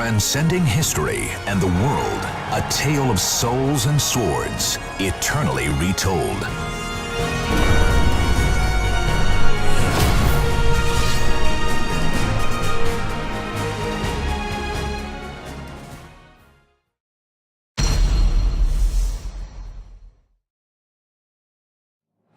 Transcending history and the world, a tale of souls and swords, eternally retold.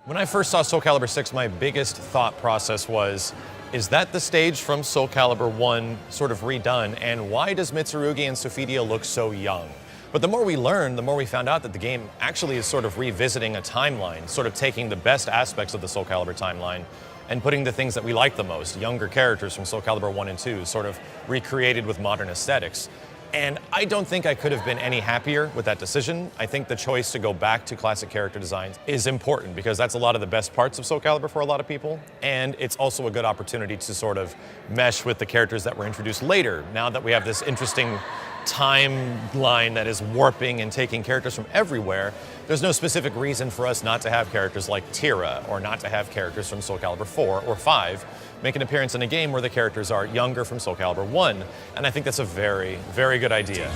When I first saw Soulcalibur 6, my biggest thought process was, is that the stage from Soulcalibur 1 sort of redone, and why does Mitsurugi and Sophidia look so young? But the more we learned, the more we found out that the game actually is sort of revisiting a timeline, sort of taking the best aspects of the Soulcalibur timeline and putting the things that we like the most, younger characters from Soulcalibur 1 and 2, sort of recreated with modern aesthetics. And I don't think I could have been any happier with that decision. I think the choice to go back to classic character designs is important because that's a lot of the best parts of Soulcalibur for a lot of people. And it's also a good opportunity to sort of mesh with the characters that were introduced later, now that we have this interesting timeline that is warping and taking characters from everywhere. There's no specific reason for us not to have characters like Tira or not to have characters from Soulcalibur 4 or 5 make an appearance in a game where the characters are younger from Soulcalibur 1. And I think that's a very, very good idea.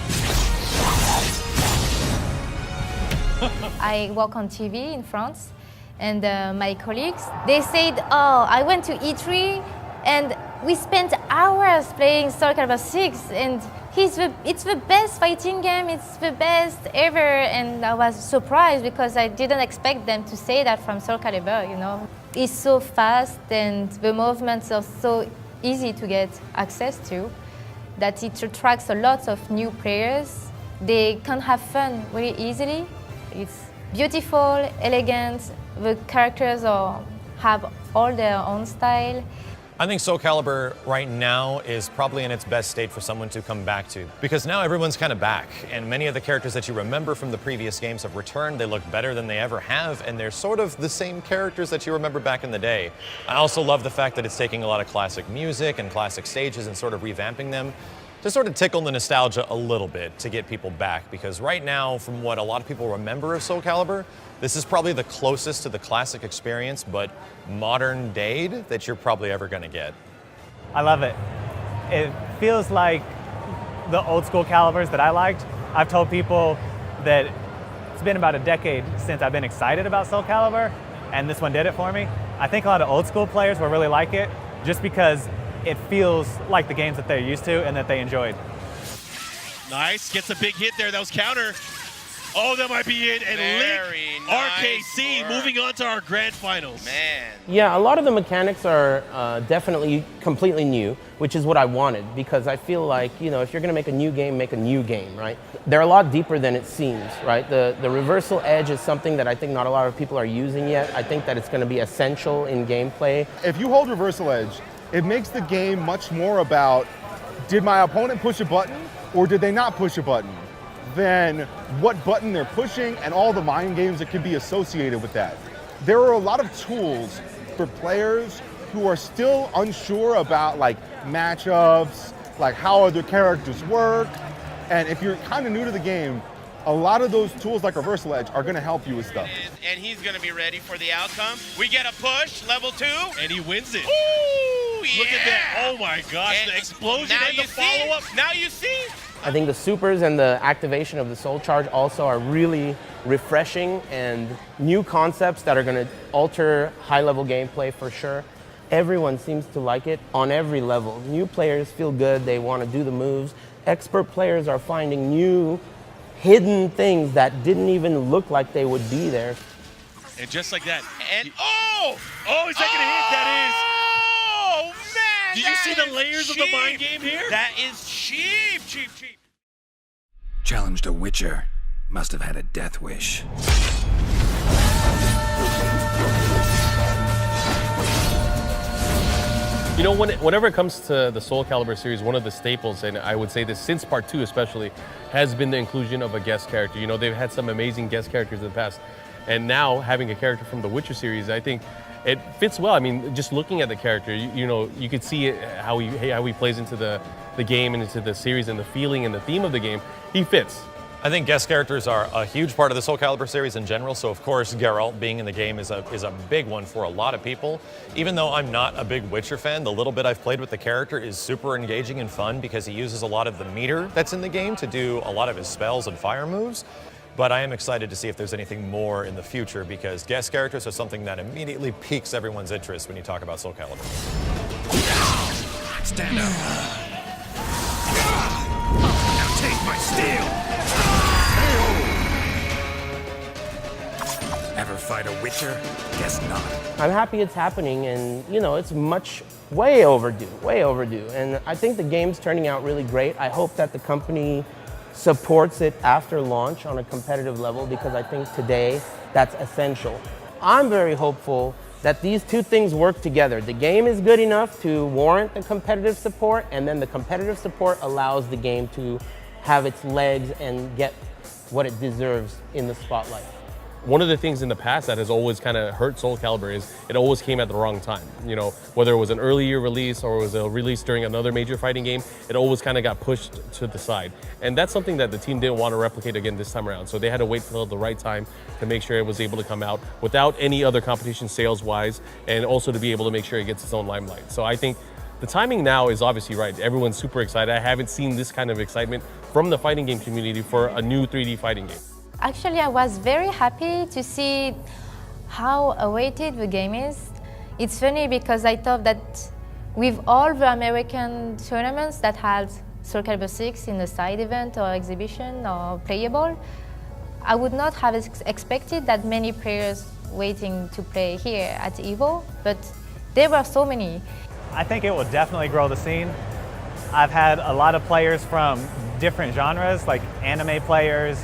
I work on TV in France, and my colleagues, they said, oh, I went to E3 and we spent hours playing Soulcalibur 6 and it's the best fighting game, it's the best ever. And I was surprised because I didn't expect them to say that from Soulcalibur, you know. It's so fast and the movements are so easy to get access to that it attracts a lot of new players. They can have fun really easily. It's beautiful, elegant, the characters have all their own style. I think Soulcalibur right now is probably in its best state for someone to come back to, because now everyone's kind of back, and many of the characters that you remember from the previous games have returned. They look better than they ever have, and they're sort of the same characters that you remember back in the day. I also love the fact that it's taking a lot of classic music and classic stages and sort of revamping them to sort of tickle the nostalgia a little bit to get people back, because right now, from what a lot of people remember of Soulcalibur, this is probably the closest to the classic experience, but modern day that you're probably ever going to get. I love it. It feels like the old school Caliburs that I liked. I've told people that it's been about a decade since I've been excited about Soulcalibur, and this one did it for me. I think a lot of old school players will really like it just because it feels like the games that they're used to and that they enjoyed. Nice, gets a big hit there, that was counter. Oh, that might be it, and Link, RKC, moving on to our grand finals. Man. Yeah, a lot of the mechanics are definitely completely new, which is what I wanted, because I feel like, you know, if you're gonna make a new game, right? They're a lot deeper than it seems, right? The reversal edge is something that I think not a lot of people are using yet. I think that it's gonna be essential in gameplay. If you hold reversal edge, it makes the game much more about, did my opponent push a button or did they not push a button, than what button they're pushing and all the mind games that can be associated with that. There are a lot of tools for players who are still unsure about like matchups, like how other characters work. And if you're kind of new to the game, a lot of those tools like reversal edge are gonna help you with stuff. And he's gonna be ready for the outcome. We get a push, level 2. And he wins it. Ooh, yeah. Look at that, oh my gosh, and the explosion and the follow-up. Now you see? I think the supers and the activation of the soul charge also are really refreshing and new concepts that are gonna alter high-level gameplay for sure. Everyone seems to like it on every level. New players feel good, they wanna do the moves. Expert players are finding new hidden things that didn't even look like they would be there. And just like that, and oh, he's taking a hit, that is. Oh man, did you see the layers of the mind game here? That is cheap. Challenged a Witcher, must have had a death wish. You know, whenever it comes to the Soulcalibur series, one of the staples, and I would say this since part 2 especially, has been the inclusion of a guest character. You know, they've had some amazing guest characters in the past, and now having a character from the Witcher series, I think it fits well. I mean, just looking at the character, you know, you could see how he plays into the game and into the series and the feeling and the theme of the game. He fits. I think guest characters are a huge part of the Soulcalibur series in general, so of course Geralt being in the game is a big one for a lot of people. Even though I'm not a big Witcher fan, the little bit I've played with the character is super engaging and fun because he uses a lot of the meter that's in the game to do a lot of his spells and fire moves. But I am excited to see if there's anything more in the future because guest characters are something that immediately piques everyone's interest when you talk about Soulcalibur. Stand up. Now take my steel. Ever fight a Witcher? Guess not. I'm happy it's happening, and it's way overdue. And I think the game's turning out really great. I hope that the company supports it after launch on a competitive level because I think today that's essential. I'm very hopeful that these two things work together. The game is good enough to warrant the competitive support, and then the competitive support allows the game to have its legs and get what it deserves in the spotlight. One of the things in the past that has always kind of hurt Soulcalibur is it always came at the wrong time. Whether it was an early year release or it was a release during another major fighting game, it always kind of got pushed to the side. And that's something that the team didn't want to replicate again this time around. So they had to wait till the right time to make sure it was able to come out without any other competition sales-wise, and also to be able to make sure it gets its own limelight. So I think the timing now is obviously right. Everyone's super excited. I haven't seen this kind of excitement from the fighting game community for a new 3D fighting game. Actually, I was very happy to see how awaited the game is. It's funny because I thought that with all the American tournaments that had Soulcalibur 6 in a side event or exhibition or playable, I would not have expected that many players waiting to play here at EVO, but there were so many. I think it will definitely grow the scene. I've had a lot of players from different genres, like anime players,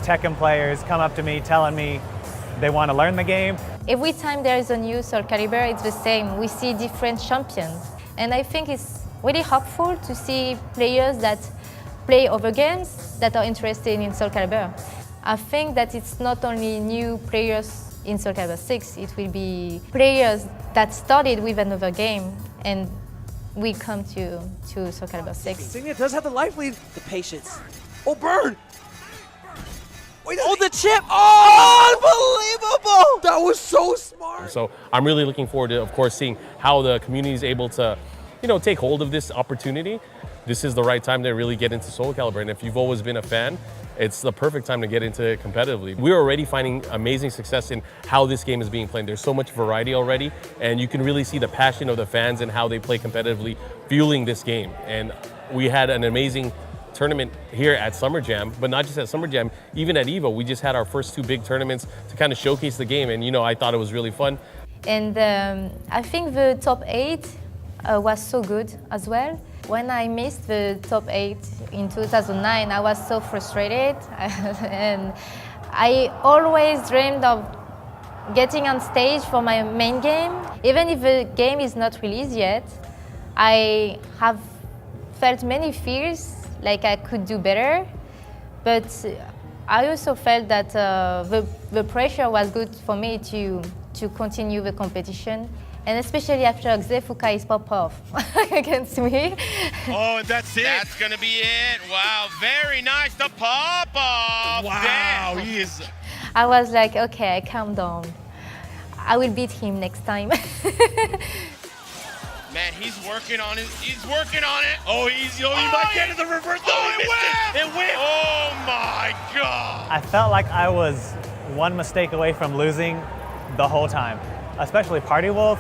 Tekken players come up to me telling me they want to learn the game. Every time there is a new Soulcalibur, it's the same. We see different champions. And I think it's really hopeful to see players that play other games that are interested in Soulcalibur. I think that it's not only new players in Soulcalibur 6, it will be players that started with another game and will come to Soulcalibur 6. Insignia does have the life lead. The patience. Oh, burn! Wait, oh, the chip! Oh, unbelievable! That was so smart. So I'm really looking forward to, of course, seeing how the community is able to, take hold of this opportunity. This is the right time to really get into Soulcalibur, and if you've always been a fan, it's the perfect time to get into it competitively. We're already finding amazing success in how this game is being played. There's so much variety already, and you can really see the passion of the fans and how they play competitively, fueling this game. And we had an amazing tournament here at Summer Jam, but not just at Summer Jam, even at EVO. We just had our first two big tournaments to kind of showcase the game, and I thought it was really fun. And I think the top 8 was so good as well. When I missed the top 8 in 2009, I was so frustrated, and I always dreamed of getting on stage for my main game. Even if the game is not released yet, I have felt many fears, like I could do better, but I also felt that the pressure was good for me to continue the competition, and especially after Xefuka pop off against me. Oh, and that's it. That's gonna be it. Wow, very nice. The pop off. Wow, Damn. he is. I was like, okay, calm down. I will beat him next time. Man, he's working on it. He's working on it. Oh, he might get to the reverse. Oh, it went! It went. Oh my God. I felt like I was one mistake away from losing the whole time, especially Party Wolf.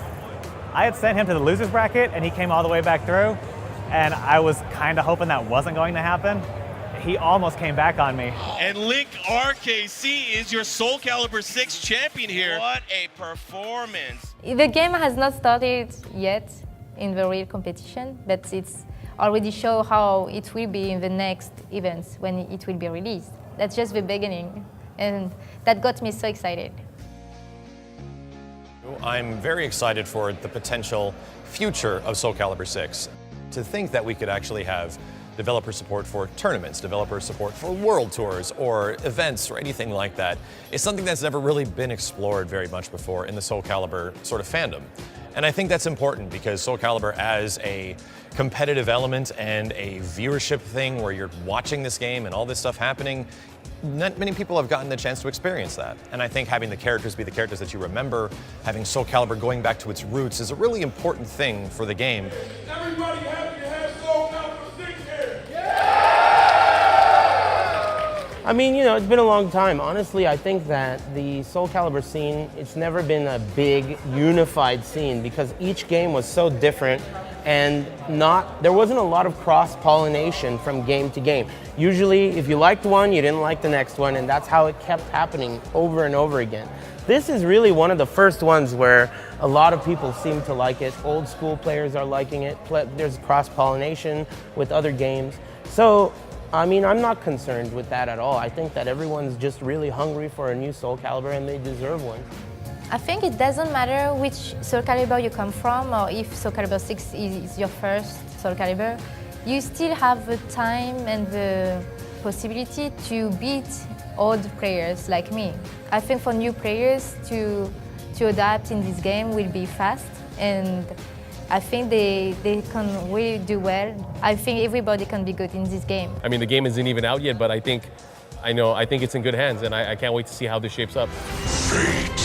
I had sent him to the losers bracket and he came all the way back through, and I was kind of hoping that wasn't going to happen. He almost came back on me. And Link RKC is your Soulcalibur 6 champion here. What a performance. The game has not started yet in the real competition, but it's already show how it will be in the next events when it will be released. That's just the beginning, and that got me so excited. I'm very excited for the potential future of Soulcalibur 6. To think that we could actually have developer support for tournaments, developer support for world tours or events or anything like that is something that's never really been explored very much before in the Soulcalibur sort of fandom. And I think that's important because Soulcalibur as a competitive element and a viewership thing where you're watching this game and all this stuff happening, not many people have gotten the chance to experience that. And I think having the characters be the characters that you remember, having Soulcalibur going back to its roots is a really important thing for the game. Everybody happy to have Soulcalibur 6 here? I mean, you know, it's been a long time. Honestly, I think that the Soulcalibur scene, it's never been a big, unified scene because each game was so different and there wasn't a lot of cross-pollination from game to game. Usually, if you liked one, you didn't like the next one, and that's how it kept happening over and over again. This is really one of the first ones where a lot of people seem to like it. Old school players are liking it. There's cross-pollination with other games. So, I mean, I'm not concerned with that at all. I think that everyone's just really hungry for a new Soulcalibur and they deserve one. I think it doesn't matter which Soulcalibur you come from or if Soulcalibur 6 is your first Soulcalibur, you still have the time and the possibility to beat old players like me. I think for new players to adapt in this game will be fast, and I think they can really do well. I think everybody can be good in this game. I mean, the game isn't even out yet, but I think it's in good hands, and I can't wait to see how this shapes up. Fate.